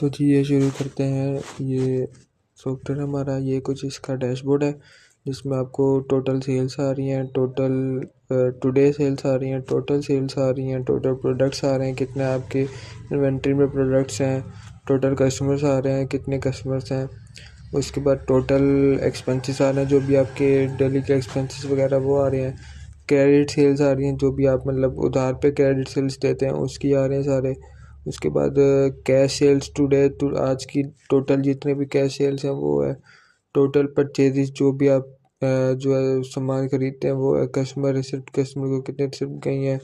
तो जी ये शुरू करते हैं। ये सॉफ्टवेयर हमारा, ये कुछ इसका डैशबोर्ड है जिसमें आपको टोटल सेल्स आ रही हैं, टोटल टुडे सेल्स आ रही हैं, टोटल सेल्स आ रही हैं, टोटल प्रोडक्ट्स आ रहे हैं, कितने आपके इन्वेंट्री में प्रोडक्ट्स हैं, टोटल कस्टमर्स आ रहे हैं, कितने कस्टमर्स हैं। उसके बाद टोटल एक्सपेंसेस आ रहे हैं, जो भी आपके डेली के एक्सपेंसेस वगैरह वो आ रहे हैं। क्रेडिट सेल्स आ रही हैं, जो भी आप मतलब उधार पे क्रेडिट सेल्स देते हैं उसकी आ रहे हैं सारे। उसके बाद कैश सेल्स टुडे, आज की टोटल जितने भी कैश सेल्स हैं वो है। टोटल परचेजेस, जो भी आप जो है सामान खरीदते हैं वो है। कस्टमर रिसिप्ट, कस्टमर को कितने रिसिप्ट गई हैं।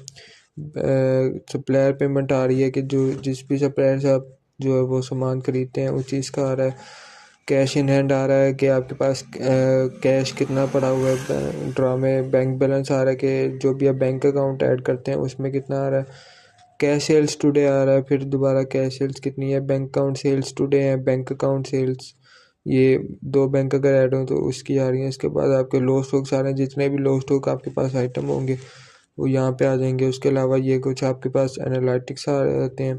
सप्लायर पेमेंट आ रही है कि जो जिस भी सप्लायर से आप जो है वो सामान खरीदते हैं उस चीज़ का आ रहा है। कैश इन हैंड आ रहा है कि आपके पास कैश कितना पड़ा हुआ है ड्रा में। बैंक बैलेंस आ रहा है कि जो भी आप बैंक अकाउंट ऐड करते हैं उसमें कितना आ रहा है। कैश सेल्स टुडे आ रहा है, फिर दोबारा कैश सेल्स कितनी है। बैंक अकाउंट सेल्स टुडे है, बैंक अकाउंट सेल्स, ये दो बैंक अगर ऐड हो तो उसकी आ रही है। इसके बाद आपके लो स्टॉक्स आ रहे हैं, जितने भी लो स्टॉक आपके पास आइटम होंगे वो यहाँ पे आ जाएंगे। उसके अलावा ये कुछ आपके पास एनालिटिक्स आ जाते हैं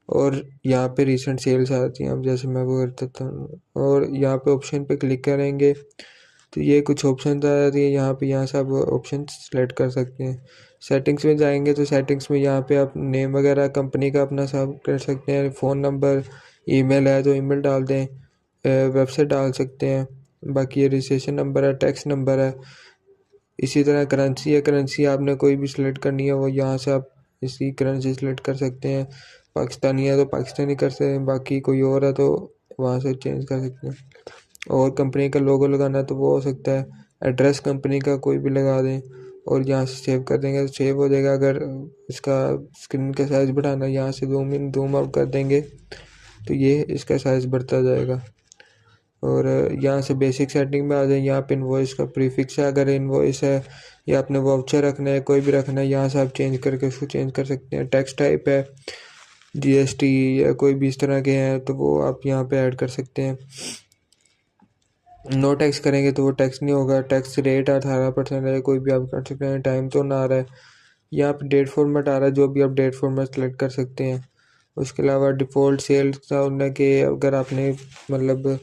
और यहाँ पे रिसेंट सेल्स आती हैं। अब जैसे मैं वो करता हूँ और यहाँ पे ऑप्शन पे क्लिक करेंगे तो ये कुछ ऑप्शन आ जाती है यहाँ पे। यहाँ से आप ऑप्शन सेलेक्ट कर सकते हैं। सेटिंग्स में जाएंगे तो सेटिंग्स में यहाँ पे आप नेम वगैरह कंपनी का अपना सब कर सकते हैं। फ़ोन नंबर, ईमेल है तो ईमेल डाल दें, वेबसाइट डाल सकते हैं। बाकी ये रजिस्ट्रेशन नंबर है, टैक्स नंबर है। इसी तरह करेंसी है, करेंसी आपने कोई भी सिलेक्ट करनी है वो यहाँ से आप इसी करेंसी सेलेक्ट कर सकते हैं। पाकिस्तानी है तो पाकिस्तानी कर सकते हैं, बाकी कोई और है तो वहाँ से चेंज कर सकते हैं। और कंपनी का लोगो लगाना है तो वो हो सकता है। एड्रेस कंपनी का कोई भी लगा दें और यहाँ से सेव कर देंगे तो सेव हो जाएगा। अगर इसका स्क्रीन का साइज़ बढ़ाना है, यहाँ से जूम आउट कर देंगे तो ये इसका साइज़ बढ़ता जाएगा। और यहाँ से बेसिक सेटिंग में आ जाए। यहाँ पे इनवॉइस का प्रीफिक्स है, अगर इनवॉइस है या आपने वाउचर रखना है, कोई भी रखना है, यहाँ से आप चेंज करके उसको चेंज कर सकते हैं। टैक्स टाइप है, जीएसटी या कोई भी इस तरह के हैं तो वो आप यहाँ पे ऐड कर सकते हैं। नो टैक्स करेंगे तो वो टैक्स नहीं होगा। टैक्स रेट 18% है, कोई भी आप कर सकते हैं। टाइम तो ना आ रहा है। यहाँ पे डेट फॉर्मेट आ रहा है, जो भी आप डेट फॉर्मेट सेलेक्ट कर सकते हैं। उसके अलावा डिफ़ॉल्ट सेल्स का होना कि अगर आपने मतलब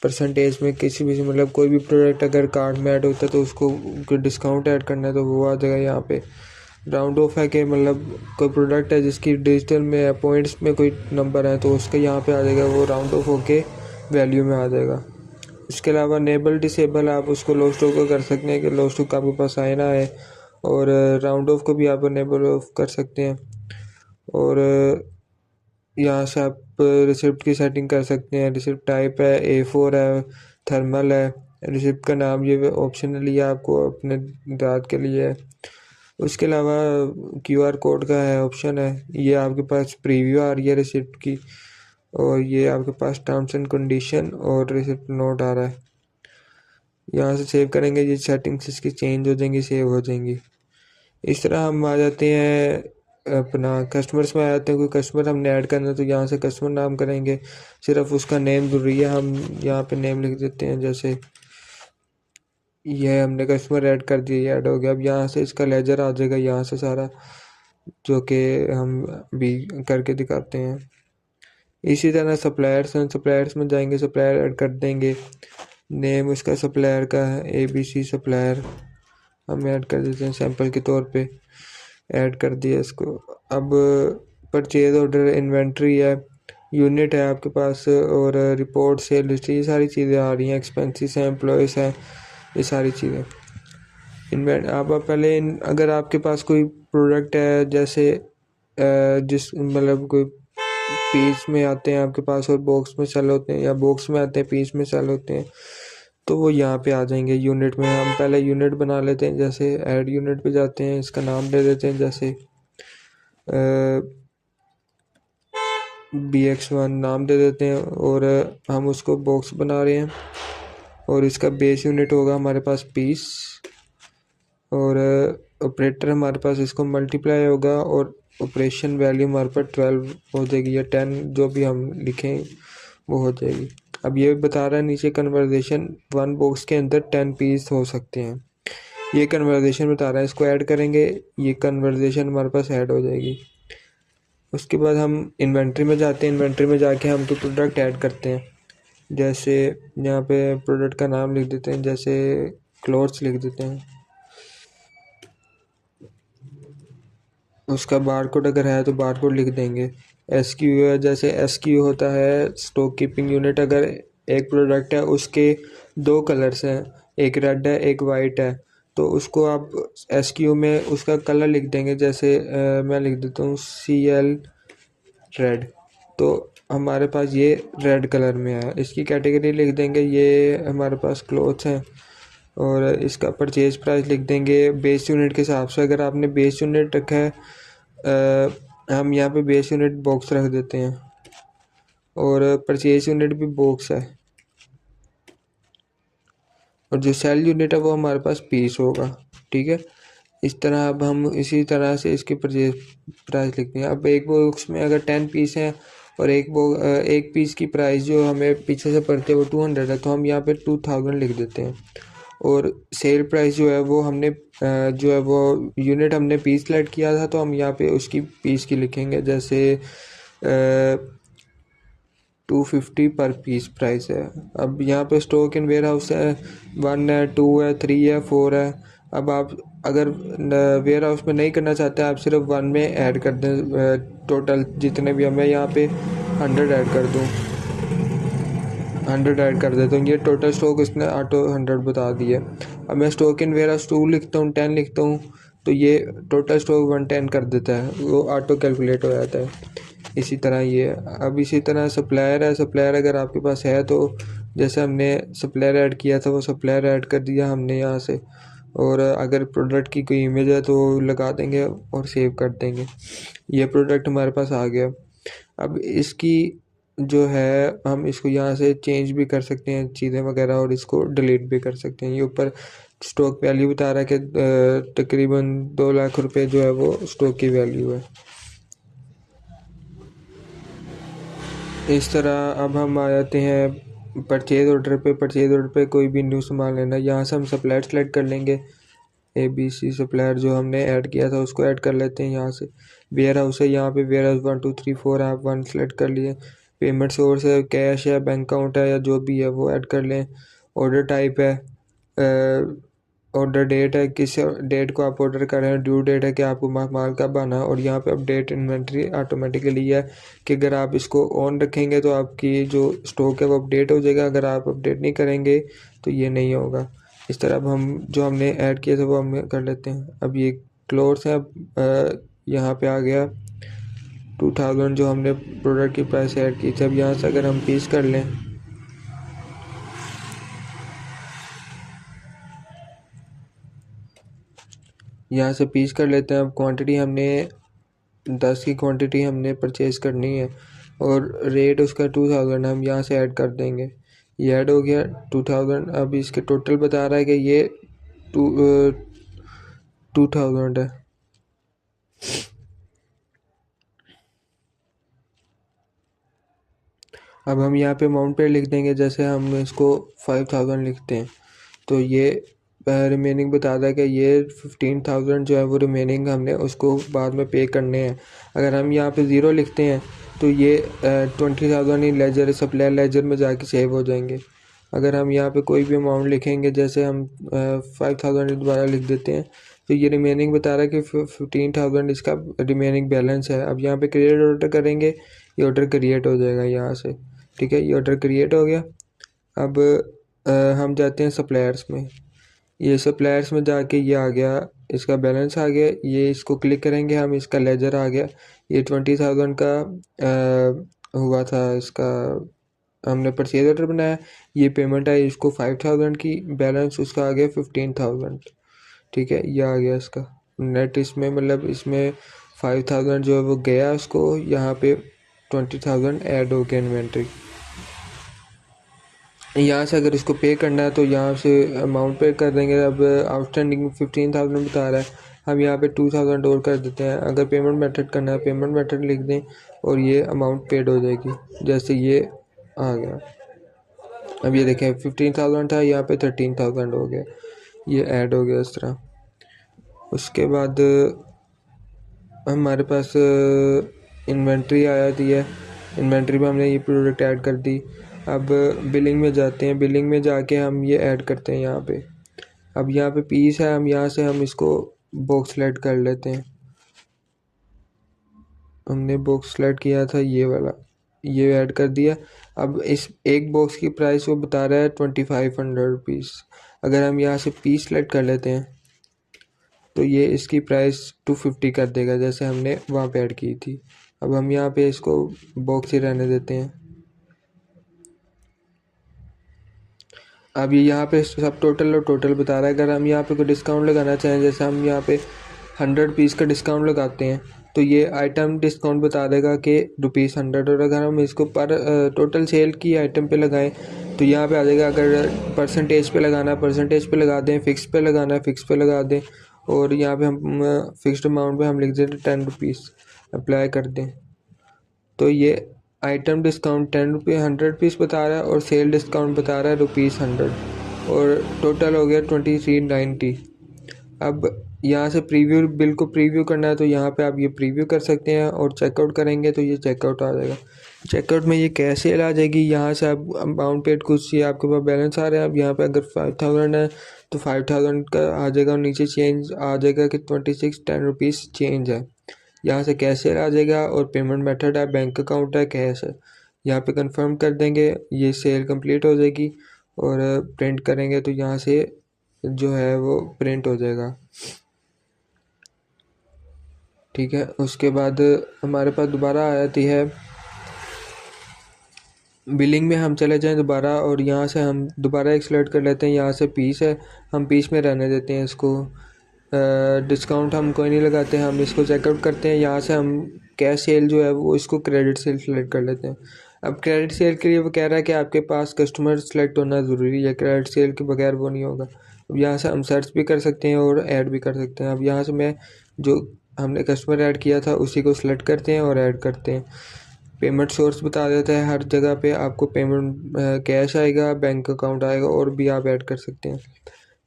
परसेंटेज में किसी भी मतलब कोई भी प्रोडक्ट अगर कार्ड में ऐड होता है तो उसको डिस्काउंट ऐड करना है तो वो आ जाएगा यहाँ पे। राउंड ऑफ है कि मतलब कोई प्रोडक्ट है जिसकी डिजिटल में है, पॉइंट्स में कोई नंबर है तो उसका यहाँ पे आ जाएगा, वो राउंड ऑफ होके वैल्यू में आ जाएगा। इसके अलावा नेबल डिसेबल आप उसको लो स्टॉक को कर सकते हैं कि लो स्टॉक आपके पास आए ना आए। और राउंड ऑफ को भी आप नेबल ऑफ कर सकते हैं। और यहाँ से आप रिसिप्ट की सेटिंग कर सकते हैं। रिसिप्ट टाइप है, A4 है, थर्मल है। रिसिप्ट का नाम ये ऑप्शनली आपको अपने दाद के लिए है। उसके अलावा QR कोड का है, ऑप्शन है। ये आपके पास प्रीव्यू आ रही है रिसिप्ट की और ये आपके पास टर्म्स एंड कंडीशन और रिसिप्ट नोट आ रहा है। यहाँ से सेव करेंगे, ये सेटिंग्स इसकी चेंज हो जाएंगी, सेव हो जाएंगी। इस तरह हम आ जाते हैं अपना कस्टमर्स में आ जाते हैं। कोई कस्टमर हमने ऐड करना है तो यहाँ से कस्टमर नाम करेंगे, सिर्फ उसका नेम ज़रूरी है। हम यहाँ पे नेम लिख देते हैं, जैसे ये हमने कस्टमर ऐड कर दिया, ऐड हो गया। अब यहाँ से इसका लेजर आ जाएगा यहाँ से सारा, जो कि हम भी करके दिखाते हैं। इसी तरह सप्लायर्स हैं, सप्लायर्स में जाएंगे, सप्लायर ऐड कर देंगे। नेम उसका सप्लायर का है ABC सप्लायर, हम ऐड कर देते हैं सैंपल के तौर पे। ऐड कर दिया इसको। अब परचेज ऑर्डर, इन्वेंट्री है, यूनिट है आपके पास और रिपोर्ट, सेल हिस्ट्री, ये सारी चीज़ें आ रही हैं। एक्सपेंसेस हैं, एम्प्लॉयज़ हैं, ये सारी चीज़ें। आप पहले अगर आपके पास कोई प्रोडक्ट है जैसे जिस मतलब कोई पीस में आते हैं आपके पास और बॉक्स में सेल होते हैं, या बॉक्स में आते हैं पीस में सेल होते हैं, तो वो यहाँ पे आ जाएंगे। यूनिट में हम पहले यूनिट बना लेते हैं, जैसे ऐड यूनिट पे जाते हैं, इसका नाम दे देते हैं, जैसे BX1 नाम दे देते हैं। और हम उसको बॉक्स बना रहे हैं और इसका बेस यूनिट होगा हमारे पास पीस। और ऑपरेटर हमारे पास इसको मल्टीप्लाई होगा और ऑपरेशन वैल्यू हमारे पास 12 हो जाएगी, या 10 जो भी हम लिखें वो हो जाएगी। अब ये बता रहा है नीचे कन्वर्जेशन 1 बॉक्स के अंदर 10 पीस हो सकते हैं, ये कन्वर्जेशन बता रहा है। इसको ऐड करेंगे, ये कन्वर्जेशन हमारे पास ऐड हो जाएगी। उसके बाद हम इन्वेंट्री में जाते हैं। इन्वेंट्री में जाके हम तो प्रोडक्ट ऐड करते हैं। जैसे यहाँ पे प्रोडक्ट का नाम लिख देते हैं, जैसे क्लोथ्स लिख देते हैं। उसका बारकोड अगर है तो बारकोड लिख देंगे। एसक्यू है, जैसे एसक्यू होता है स्टॉक कीपिंग यूनिट। अगर एक प्रोडक्ट है उसके दो कलर्स हैं, एक रेड है एक वाइट है, तो उसको आप एसक्यू में उसका कलर लिख देंगे। जैसे मैं लिख देता हूँ CL रेड, तो हमारे पास ये रेड कलर में है। इसकी कैटेगरी लिख देंगे, ये हमारे पास क्लोथ्स हैं। और इसका परचेज प्राइस लिख देंगे बेस यूनिट के हिसाब से। अगर आपने बेस यूनिट रखा है, हम यहाँ पे बेस यूनिट बॉक्स रख देते हैं, और परचेज यूनिट भी बॉक्स है, और जो सेल यूनिट है वो हमारे पास पीस होगा। ठीक है, इस तरह अब हम इसी तरह से इसके परचेज प्राइस लिखते हैं। अब एक बॉक्स में अगर 10 पीस हैं और एक पीस की प्राइस जो हमें पीछे से पड़ती है वो 200 है, तो हम यहाँ पे 2000 लिख देते हैं। और सेल प्राइस जो है वो हमने जो है वो यूनिट हमने पीस सेलेक्ट किया था, तो हम यहाँ पे उसकी पीस की लिखेंगे। जैसे 250 पर पीस प्राइस है। अब यहाँ पे स्टॉक इन वेयर हाउस है, 1 है, 2 है, 3 है, 4 है। अब आप अगर वेयर हाउस में नहीं करना चाहते, आप सिर्फ 1 में ऐड कर दें। टोटल जितने भी, हमें यहाँ पे 100 ऐड कर दूँ, 100 ऐड कर देता हूँ। ये टोटल स्टॉक इसने ऑटो 100 बता दिया। अब मैं स्टॉक इन वेयर हाउस 2 लिखता हूँ, 10 लिखता हूँ, तो ये टोटल स्टॉक 110 कर देता है, वो ऑटो कैलकुलेट हो जाता है। इसी तरह ये, अब इसी तरह सप्लायर है। सप्लायर अगर आपके पास है तो जैसे हमने सप्लायर ऐड किया था वो सप्लायर ऐड कर दिया हमने यहाँ से। और अगर प्रोडक्ट की कोई इमेज है तो लगा देंगे और सेव कर देंगे। ये प्रोडक्ट हमारे पास आ गया। अब इसकी जो है हम इसको यहाँ से चेंज भी कर सकते हैं चीज़ें वगैरह, और इसको डिलीट भी कर सकते हैं। ये ऊपर स्टॉक वैल्यू बता रहा है कि तकरीबन 2 लाख रुपए जो है वो स्टॉक की वैल्यू है। इस तरह अब हम आ जाते हैं परचेज़ ऑर्डर पे। परचेज़ ऑर्डर पे कोई भी न्यू सामान लेना है, यहाँ से हम सप्लायर सेलेक्ट कर लेंगे। ABC सप्लायर जो हमने ऐड किया था उसको ऐड कर लेते हैं यहाँ से। वेयर हाउस है, यहाँ पे वेयर हाउस 1 2 3 4 आप 1 सेलेक्ट कर लिए। पेमेंट सोर्स है, कैश है, बैंक अकाउंट है, या जो भी है वो ऐड कर लें। ऑर्डर टाइप है, ऑर्डर डेट है, किस डेट को आप ऑर्डर कर रहे हैं, ड्यू डेट है कि आपको माल कब आना है। और यहाँ पे अपडेट इन्वेंट्री ऑटोमेटिकली है कि अगर आप इसको ऑन रखेंगे तो आपकी जो स्टॉक है वो अपडेट हो जाएगा, अगर आप अपडेट नहीं करेंगे तो ये नहीं होगा। इस तरह अब हम जो हमने ऐड किया था वो हम कर लेते हैं। अब ये क्लोथ्स है, अब यहाँ पे आ गया 2000 जो हमने प्रोडक्ट की प्राइस ऐड की थी। अब यहाँ से अगर हम पीस कर लें, यहाँ से पीस कर लेते हैं। अब क्वांटिटी हमने 10 की क्वांटिटी हमने परचेज़ करनी है, और रेट उसका 2000 हम यहाँ से ऐड कर देंगे। ये ऐड हो गया 2000। अब इसके टोटल बता रहा है कि ये 2000 है। अब हम यहाँ पे अमाउंट पे लिख देंगे, जैसे हम इसको 5000 लिखते हैं, तो ये रिमेनिंग बता रहा है कि ये 15,000 जो है वो रिमेनिंग हमने उसको बाद में पे करने हैं। अगर हम यहाँ पे 0 लिखते हैं तो ये 20,000 ही लेजर सप्लायर लेजर में जाके सेव हो जाएंगे। अगर हम यहाँ पे कोई भी अमाउंट लिखेंगे, जैसे हम 5000 दोबारा लिख देते हैं, तो ये रिमेनिंग बता रहा है कि 15,000 इसका रिमेनिंग बैलेंस है। अब यहाँ पे क्रिएट ऑर्डर करेंगे, ये ऑर्डर क्रिएट हो जाएगा यहाँ से। ठीक है, ये ऑर्डर क्रिएट हो गया। अब हम जाते हैं सप्लायर्स में। ये सप्लायर्स में जाके ये आ गया, इसका बैलेंस आ गया। ये इसको क्लिक करेंगे हम, इसका लेजर आ गया। ये 20,000 का हुआ था, इसका हमने परचेज ऑर्डर बनाया। ये पेमेंट आई इसको 5,000 की, बैलेंस उसका आ गया 15,000। ठीक है, ये आ गया इसका नेट। इसमें मतलब इसमें 5,000 जो है वो गया उसको, यहाँ पे 20,000 ऐड हो गया इन्वेंट्री। यहाँ से अगर इसको पे करना है तो यहाँ से अमाउंट पे कर देंगे। अब आउटस्टैंडिंग 15,000 बता रहा है, हम यहाँ पे 2,000 और कर देते हैं। अगर पेमेंट मेथड करना है, पेमेंट मेथड लिख दें और ये अमाउंट पेड हो जाएगी। जैसे ये आ गया, अब ये देखें 15,000 था, यहाँ पे 13,000 हो गया, ये ऐड हो गया इस तरह। उसके बाद हमारे पास इन्वेंट्री आ जाती है, इन्वेंट्री में हमने ये प्रोडक्ट ऐड कर दी। अब बिलिंग में जाते हैं, बिलिंग में जाके हम ये ऐड करते हैं यहाँ पे। अब यहाँ पे पीस है, हम यहाँ से हम इसको बॉक्स सेलेक्ट कर लेते हैं। हमने बॉक्स सेलेक्ट किया था ये वाला, ये ऐड कर दिया। अब इस एक बॉक्स की प्राइस वो बता रहा है 2500 रुपीज़। अगर हम यहाँ से पीस सेलेक्ट कर लेते हैं तो ये इसकी प्राइस 250 कर देगा, जैसे हमने वहाँ पे ऐड की थी। अब हम यहाँ पे इसको बॉक्स ही रहने देते हैं। अब ये यहाँ पे सब टोटल और टोटल बता रहा है। अगर हम यहाँ पे कोई डिस्काउंट लगाना चाहें, जैसे हम यहाँ पे 100 पीस का डिस्काउंट लगाते हैं तो ये आइटम डिस्काउंट बता देगा कि ₹100। और अगर हम इसको पर टोटल सेल की आइटम पे लगाएं तो यहाँ पे आ जाएगा। अगर परसेंटेज पे लगाना परसेंटेज पे लगा दें, फिक्स पे लगाना है फिक्स पे लगा दें, और यहाँ पे हम फिक्स्ड अमाउंट पे हम लिख देते ₹10 अप्लाई कर दें। तो ये आइटम डिस्काउंट ₹10 100 पीस बता रहा है और सेल डिस्काउंट बता रहा है ₹100, और टोटल हो गया 2390। अब यहाँ से प्रीव्यू बिल को प्रीव्यू करना है तो यहाँ पे आप ये प्रीव्यू कर सकते हैं, और चेकआउट करेंगे तो ये चेकआउट आ जाएगा। चेकआउट में ये कैश सेल आ जाएगी। यहाँ से आप अमाउंट पेड कुछ ये आपके पास बैलेंस आ रहा है। अब यहाँ पे अगर 5000 है तो 5000 का आ जाएगा, और नीचे चेंज आ जाएगा कि 2610 चेंज है। यहाँ से कैश सेल आ जाएगा, और पेमेंट मेथड है बैंक अकाउंट है कैश है। यहाँ पे कंफर्म कर देंगे, ये सेल कंप्लीट हो जाएगी। और प्रिंट करेंगे तो यहाँ से जो है वो प्रिंट हो जाएगा। ठीक है, उसके बाद हमारे पास दोबारा आ जाती है बिलिंग में। हम चले जाएं दोबारा, और यहाँ से हम दोबारा एक सेलेक्ट कर लेते हैं। यहाँ से पीस है, हम पीस में रहने देते हैं इसको। डिस्काउंट हम कोई नहीं लगाते, हम इसको चेकआउट करते हैं। यहाँ से हम कैश सेल जो है वो इसको क्रेडिट सेल सेलेक्ट कर लेते हैं। अब क्रेडिट सेल के लिए वो कह रहा है कि आपके पास कस्टमर सेलेक्ट होना ज़रूरी है, क्रेडिट सेल के बगैर वो नहीं होगा। अब यहाँ से हम सर्च भी कर सकते हैं और ऐड भी कर सकते हैं। अब यहाँ से मैं जो हमने कस्टमर ऐड किया था उसी को सिलेक्ट करते हैं और ऐड करते हैं। पेमेंट सोर्स बता देता है, हर जगह पे आपको पेमेंट कैश आएगा, बैंक अकाउंट आएगा, और भी आप ऐड कर सकते हैं।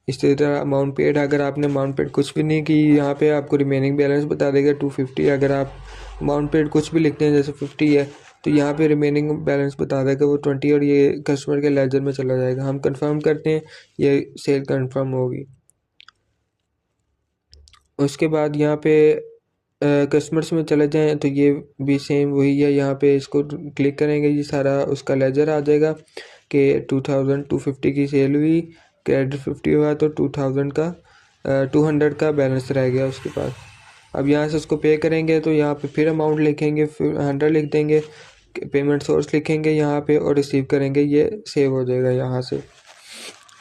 इसी तरह अमाउंट पेड, अगर आपने अमाउंट पेड कुछ भी नहीं की, यहाँ पे आपको रिमेनिंग बैलेंस बता देगा 250। अगर आप अमाउंट पेड कुछ भी लिखते हैं जैसे 50 है तो यहाँ पे रिमेनिंग बैलेंस बता देगा वो 20, और ये कस्टमर के लेजर में चला जाएगा। हम कंफर्म करते हैं, ये सेल कंफर्म होगी। उसके बाद यहाँ पे कस्टमर्स में चले जाएं तो ये भी सेम वही है। यहाँ पे इसको क्लिक करेंगे, ये सारा उसका लेजर आ जाएगा कि 2250 की सेल हुई, क्रेडिट 50 हुआ, तो 200 का बैलेंस रह गया उसके पास। अब यहाँ से उसको पे करेंगे तो यहाँ पे फिर अमाउंट लिखेंगे, फिर 100 लिख देंगे, पेमेंट सोर्स लिखेंगे यहाँ पे और रिसीव करेंगे, ये सेव हो जाएगा यहाँ से।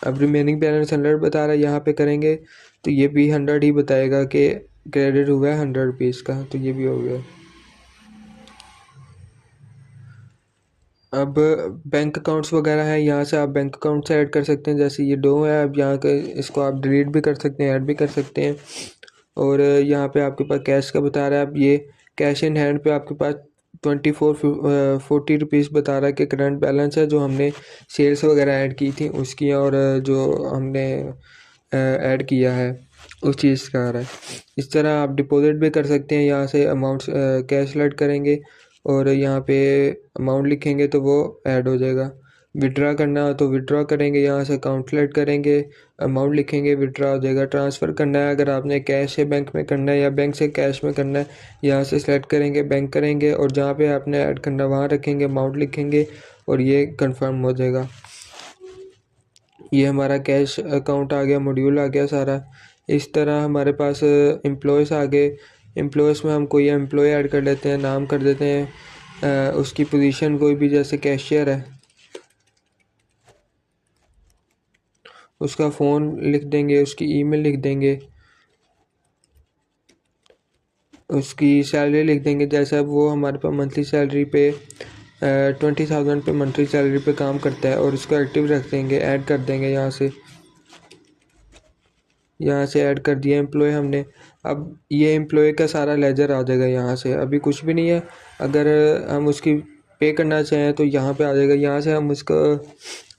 अब रिमेनिंग बैलेंस 100 बता रहा है, यहाँ पे करेंगे तो ये भी 100 ही बताएगा कि क्रेडिट हुआ है 100 रुपीज़ का, तो ये भी हो गया। अब बैंक अकाउंट्स वगैरह हैं, यहाँ से आप बैंक अकाउंट से ऐड कर सकते हैं। जैसे ये दो है, अब यहाँ के इसको आप डिलीट भी कर सकते हैं, ऐड भी कर सकते हैं। और यहाँ पे आपके पास कैश का बता रहा है। अब ये कैश इन हैंड पे आपके पास 40 रुपीज़ बता रहा है कि करंट बैलेंस है, जो हमने सेल्स वगैरह ऐड की थी उसकी, और जो हमने ऐड किया है उस चीज़ का आ रहा है। इस तरह आप डिपॉजिट भी कर सकते हैं। यहाँ से अमाउंट कैश सेलेक्ट करेंगे और यहाँ पे अमाउंट लिखेंगे तो वो ऐड हो जाएगा। विड्रा करना हो तो विड्रा करेंगे, यहाँ से अकाउंट सेलेक्ट करेंगे, अमाउंट लिखेंगे, विड्रा हो जाएगा। ट्रांसफ़र करना है, अगर आपने कैश से बैंक में करना है या बैंक से कैश में करना है, यहाँ से सेलेक्ट करेंगे, बैंक करेंगे, और जहाँ पे आपने ऐड करना वहाँ रखेंगे, अमाउंट लिखेंगे, और ये कंफर्म हो जाएगा। ये हमारा कैश अकाउंट आ गया, मॉड्यूल आ गया सारा। इस तरह हमारे पास एम्प्लॉयज़ आ गए। एम्प्लॉयज़ में हम कोई एम्प्लॉय ऐड कर लेते हैं, नाम कर देते हैं, उसकी पोजीशन कोई भी, जैसे कैशियर है, उसका फ़ोन लिख देंगे, उसकी ईमेल लिख देंगे, उसकी सैलरी लिख देंगे। जैसा वो हमारे पास मंथली सैलरी पे 20,000 पे मंथली सैलरी पे काम करता है, और उसको एक्टिव रख देंगे, ऐड कर देंगे। यहाँ से ऐड कर दिया एम्प्लॉय हमने। अब ये एम्प्लॉय का सारा लेजर आ जाएगा यहाँ से। अभी कुछ भी नहीं है। अगर हम उसकी पे करना चाहें तो यहाँ पे आ जाएगा। यहाँ से हम उसको,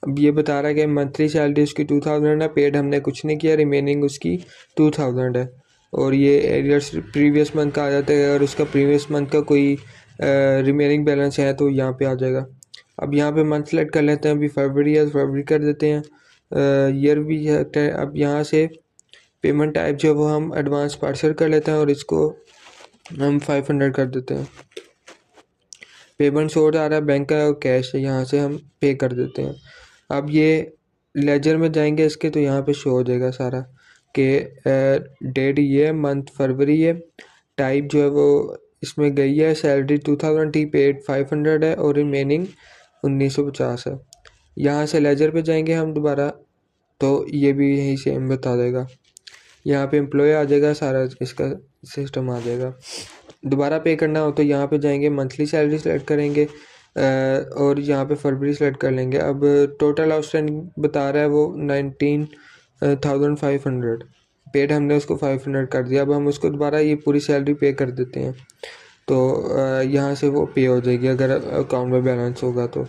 अब ये बता रहा है कि मंथली सैलरी उसकी 2000 है, पेड हमने कुछ नहीं किया, रिमेनिंग उसकी 2000 है। और ये एरियर्स प्रीवियस मंथ का आ जाता है। अगर उसका प्रीवियस मंथ का कोई रिमेनिंग बैलेंस है तो यहाँ पे आ जाएगा। अब यहाँ पे मंथ सेलेक्ट कर लेते हैं, अभी फरवरी है फरवरी कर देते हैं, ईयर भी है। अब यहाँ से पेमेंट टाइप जो है वो हम एडवांस पार्सल कर लेते हैं और इसको हम 500 कर देते हैं। पेमेंट सोर्स आ रहा है बैंक का और कैश है, यहाँ से हम पे कर देते हैं। अब ये लेजर में जाएंगे इसके तो यहाँ पे शो हो जाएगा सारा कि डेट ये है, मंथ फरवरी है, टाइप जो है वो इसमें गई है, सैलरी 2000 थी, पेड 500 है और रिमेनिंग 1950 है। यहाँ से लेजर पे जाएंगे हम दोबारा तो ये भी यहीं सेम बता देगा। यहाँ पे एम्प्लॉय आ जाएगा, सारा इसका सिस्टम आ जाएगा। दोबारा पे करना हो तो यहाँ पे जाएंगे, मंथली सैलरी सेलेक्ट करेंगे और यहाँ पे फरवरी सेलेक्ट कर लेंगे। अब टोटल आउटस्टैंडिंग बता रहा है वो 19,500, पेड हमने उसको 500 कर दिया। अब हम उसको दोबारा ये पूरी सैलरी पे कर देते हैं तो यहाँ से वो पे हो जाएगी अगर अकाउंट में बैलेंस होगा तो।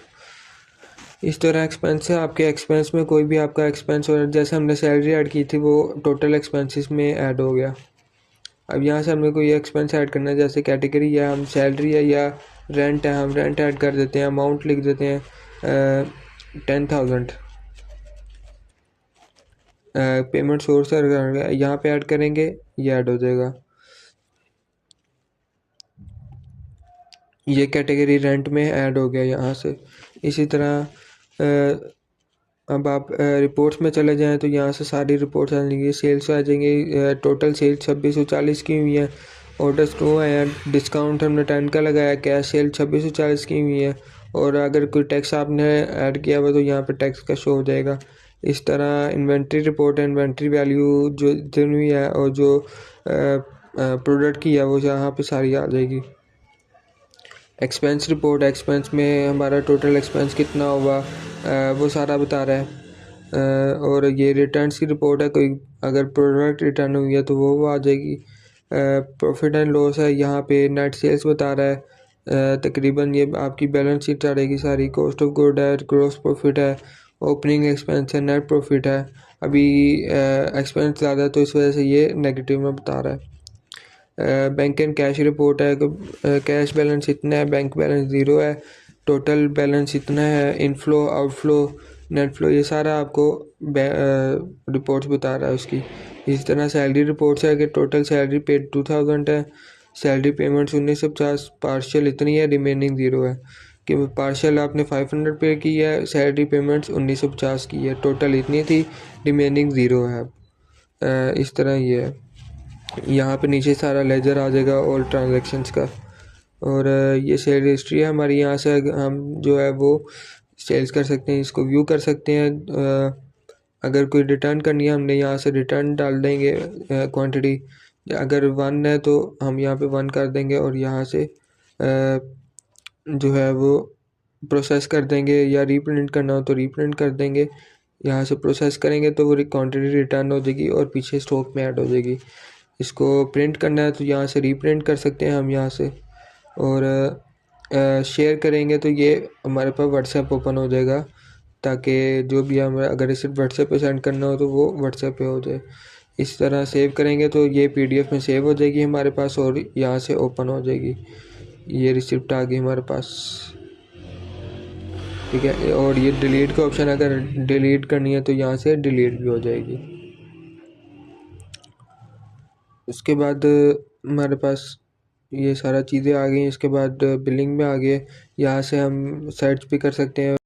इस तरह एक्सपेंस है, आपके एक्सपेंस में कोई भी आपका एक्सपेंस हो, जैसे हमने सैलरी ऐड की थी वो टोटल एक्सपेंसेस में ऐड हो गया। अब यहाँ से हमें कोई एक्सपेंस ऐड करना है, जैसे कैटेगरी या हम सैलरी है या रेंट है, हम रेंट ऐड कर देते हैं, अमाउंट लिख देते हैं 10,000। पेमेंट सोर्स यहाँ पे ऐड करेंगे, ये ऐड हो जाएगा। ये कैटेगरी रेंट में ऐड हो गया यहाँ से। इसी तरह अब आप रिपोर्ट्स में चले जाएं तो यहाँ से सारी रिपोर्ट्स आ जाएंगी। सेल्स आ जाएंगी, टोटल सेल्स 2640 की हुई है, ऑर्डर्स 2 आए हैं, डिस्काउंट हमने 10 का लगाया, कैश सेल 2640 की हुई है और अगर कोई टैक्स आपने ऐड किया हुआ तो यहाँ पे टैक्स का शो हो जाएगा। इस तरह इन्वेंट्री रिपोर्ट है, इन्वेंट्री वैल्यू जो जितनी हुई है और जो प्रोडक्ट की है वो यहाँ पे सारी आ जाएगी। एक्सपेंस रिपोर्ट, एक्सपेंस में हमारा टोटल एक्सपेंस कितना हुआ वो सारा बता रहा है। और ये रिटर्न्स की रिपोर्ट है, कोई अगर प्रोडक्ट रिटर्न हुई है तो वो आ जाएगी। प्रॉफिट एंड लॉस है, यहाँ पे नेट सेल्स बता रहा है, तकरीबन ये आपकी बैलेंस शीट चढ़ेगी सारी। कॉस्ट ऑफ गुड है, ग्रॉस प्रॉफिट है, ओपनिंग एक्सपेंस है, नेट प्रॉफिट है। अभी एक्सपेंस ज़्यादा है तो इस वजह से ये नेगेटिव में बता रहा है। बैंक एंड कैश रिपोर्ट है, कैश बैलेंस इतना है, बैंक बैलेंस 0 है, टोटल बैलेंस इतना है, इनफ्लो आउटफ्लो नेट फ्लो, ये सारा आपको रिपोर्ट्स बता रहा है उसकी। इस तरह सैलरी रिपोर्ट्स है कि टोटल सैलरी पेड 2000 है, सैलरी पेमेंट्स 1950, पार्शियल इतनी है, रिमेनिंग 0 है कि पार्शियल आपने 500 पे की है, सैलरी पेमेंट्स 1950 की है, टोटल इतनी थी, रिमेनिंग 0 है। इस तरह ये है। यहाँ पे नीचे सारा लेजर आ जाएगा ऑल ट्रांजैक्शंस का। और ये सेल हिस्ट्री है हमारी, यहाँ से हम जो है वो सेल्स कर सकते हैं, इसको व्यू कर सकते हैं। अगर कोई रिटर्न करनी है हमने यहाँ से रिटर्न डाल देंगे क्वांटिटी, अगर 1 है तो हम यहाँ पे 1 कर देंगे और यहाँ से जो है वो प्रोसेस कर देंगे, या रीप्रिंट करना हो तो रीप्रिंट कर देंगे। यहाँ से प्रोसेस करेंगे तो वो क्वांटिटी रिटर्न हो जाएगी और पीछे स्टॉक में ऐड हो जाएगी। इसको प्रिंट करना है तो यहाँ से रीप्रिंट कर सकते हैं हम यहाँ से। और शेयर करेंगे तो ये हमारे पास व्हाट्सएप ओपन हो जाएगा, ताकि जो भी हम अगर इसे व्हाट्सएप पे सेंड करना हो तो वो व्हाट्सएप पे हो जाए। इस तरह सेव करेंगे तो ये पीडीएफ में सेव हो जाएगी हमारे पास और यहाँ से ओपन हो जाएगी। ये रिसिप्ट आ गई हमारे पास, ठीक है। और ये डिलीट का ऑप्शन, अगर डिलीट करनी है तो यहाँ से डिलीट भी हो जाएगी। उसके बाद हमारे पास ये सारा चीज़ें आ गई। इसके बाद बिलिंग में आ गए, यहाँ से हम सर्च भी कर सकते हैं